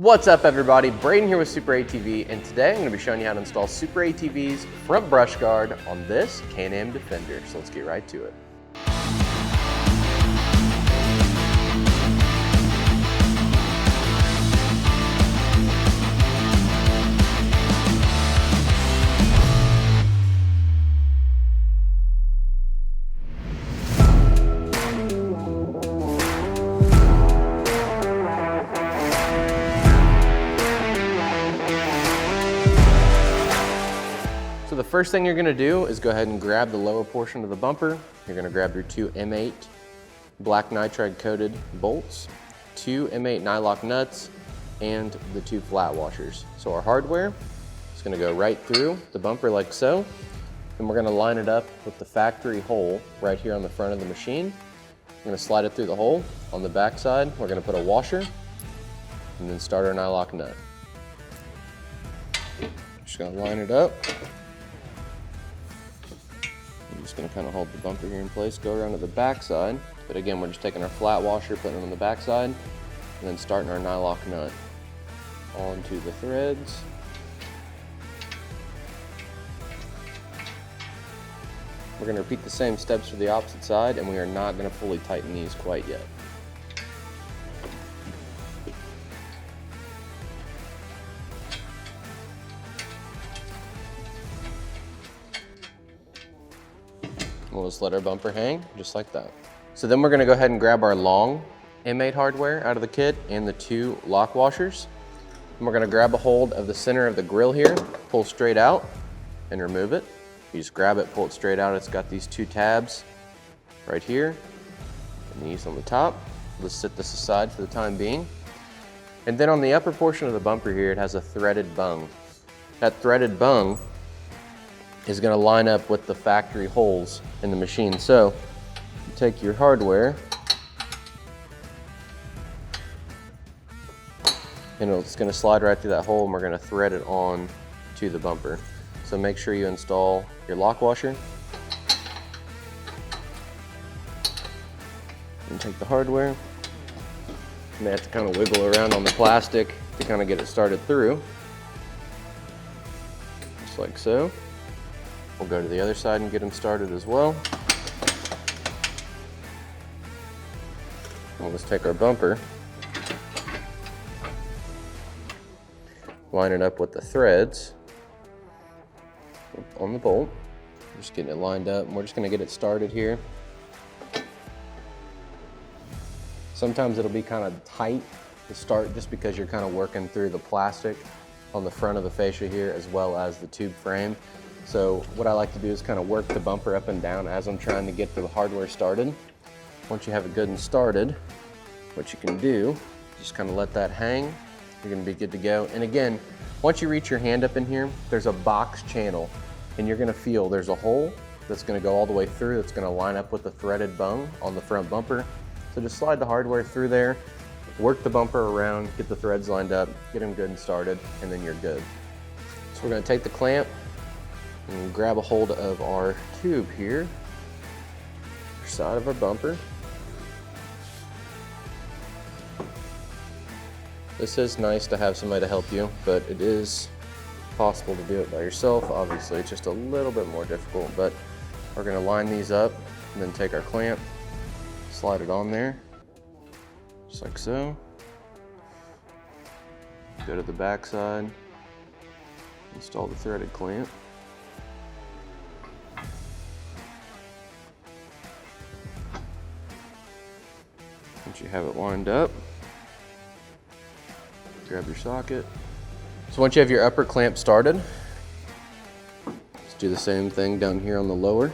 What's up everybody, Braden here with SuperATV, and today I'm going to be showing you how to install SuperATV's front brush guard on this Can-Am Defender. So let's get right to it. So the first thing you're going to do is go ahead and grab the lower portion of the bumper. You're going to grab your two M8 black nitride coated bolts, two M8 nylock nuts, and the two flat washers. So our hardware is going to go right through the bumper like so, and we're going to line it up with the factory hole right here on the front of the machine. We're going to slide it through the hole. On the back side, we're going to put a washer and then start our nylock nut. Just going to line it up. I'm just going to kind of hold the bumper here in place, go around to the back side. But again, we're just taking our flat washer, putting it on the back side, and then starting our nylock nut onto the threads. We're going to repeat the same steps for the opposite side, and we are not going to fully tighten these quite yet. We'll just let our bumper hang just like that. So then we're going to go ahead and grab our long M8 hardware out of the kit and the two lock washers. And we're going to grab a hold of the center of the grill here, pull straight out and remove it. You just grab it, pull it straight out. It's got these two tabs right here and these on the top. Let's set this aside for the time being. And then on the upper portion of the bumper here, it has a threaded bung. That threaded bung is going to line up with the factory holes in the machine. So you take your hardware and it's going to slide right through that hole, and we're going to thread it on to the bumper. So make sure you install your lock washer and take the hardware. You may have to kind of wiggle around on the plastic to kind of get it started through, just like so. We'll go to the other side and get them started as well. We'll just take our bumper, line it up with the threads on the bolt. Just getting it lined up, and we're just going to get it started here. Sometimes it'll be kind of tight to start just because you're kind of working through the plastic on the front of the fascia here as well as the tube frame. So what I like to do is kind of work the bumper up and down as I'm trying to get the hardware started. Once you have it good and started, what you can do, just kind of let that hang. You're going to be good to go. And again, once you reach your hand up in here, there's a box channel, and you're going to feel there's a hole that's going to go all the way through. That's going to line up with the threaded bung on the front bumper. So just slide the hardware through there, work the bumper around, get the threads lined up, get them good and started, and then you're good. So we're going to take the clamp and grab a hold of our tube here, side of our bumper. This is nice to have somebody to help you, but it is possible to do it by yourself. Obviously, it's just a little bit more difficult, but we're going to line these up and then take our clamp, slide it on there, just like so. Go to the back side, install the threaded clamp. Once you have it lined up, grab your socket. So once you have your upper clamp started, just do the same thing down here on the lower.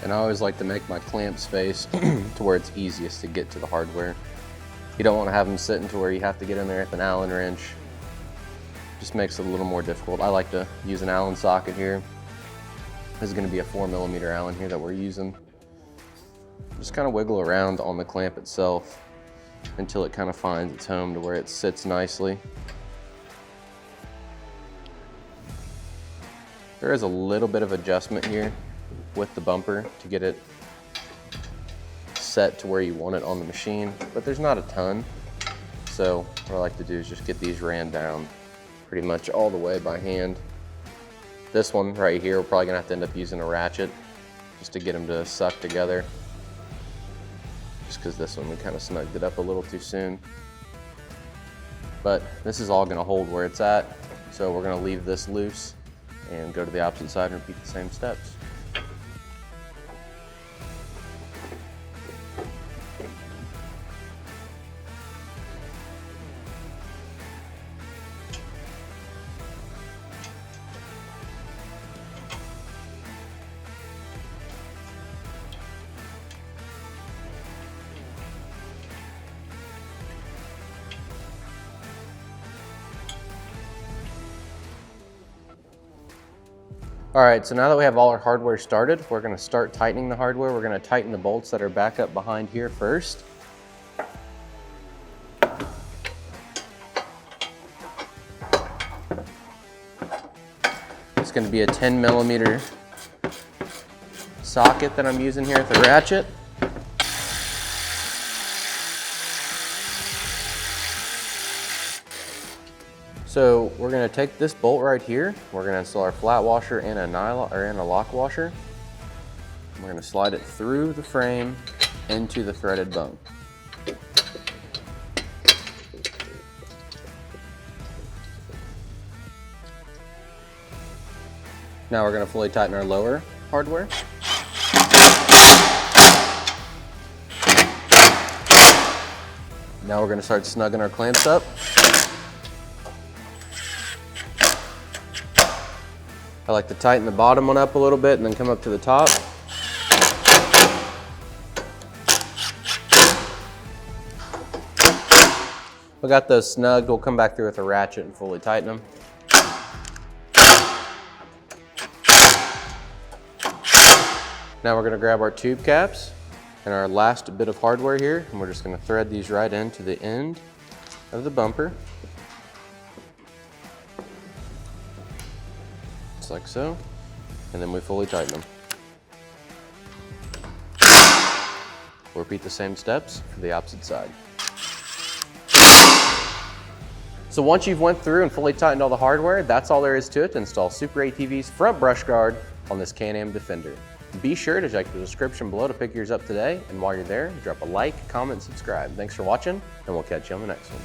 And I always like to make my clamps face to where it's easiest to get to the hardware. You don't want to have them sitting to where you have to get in there with an Allen wrench Just makes it a little more difficult. I like to use an Allen socket here. This is going to be a 4mm Allen here that we're using. Just kind of wiggle around on the clamp itself until it kind of finds its home to where it sits nicely. There is a little bit of adjustment here with the bumper to get it set to where you want it on the machine, but there's not a ton. So what I like to do is just get these ran down pretty much all the way by hand. This one right here, we're probably gonna have to end up using a ratchet just to get them to suck together. Just because this one, we kind of snugged it up a little too soon. But this is all gonna hold where it's at. So we're gonna leave this loose and go to the opposite side and repeat the same steps. All right, so now that we have all our hardware started, we're gonna start tightening the hardware. We're gonna tighten the bolts that are back up behind here first. It's gonna be a 10mm socket that I'm using here with the ratchet. So we're gonna take this bolt right here. We're gonna install our flat washer and a nylon and a lock washer. We're gonna slide it through the frame into the threaded bone. Now we're gonna fully tighten our lower hardware. Now we're gonna start snugging our clamps up. I like to tighten the bottom one up a little bit and then come up to the top. We got those snugged. We'll come back through with a ratchet and fully tighten them. Now we're gonna grab our tube caps and our last bit of hardware here, and we're just gonna thread these right into the end of the bumper. Like so, and then we fully tighten them. We'll repeat the same steps for the opposite side. So once you've went through and fully tightened all the hardware, that's all there is to it to install SuperATV's front brush guard on this Can-Am Defender. Be sure to check the description below to pick yours up today, and while you're there, drop a like, comment, and subscribe. Thanks for watching, and we'll catch you on the next one.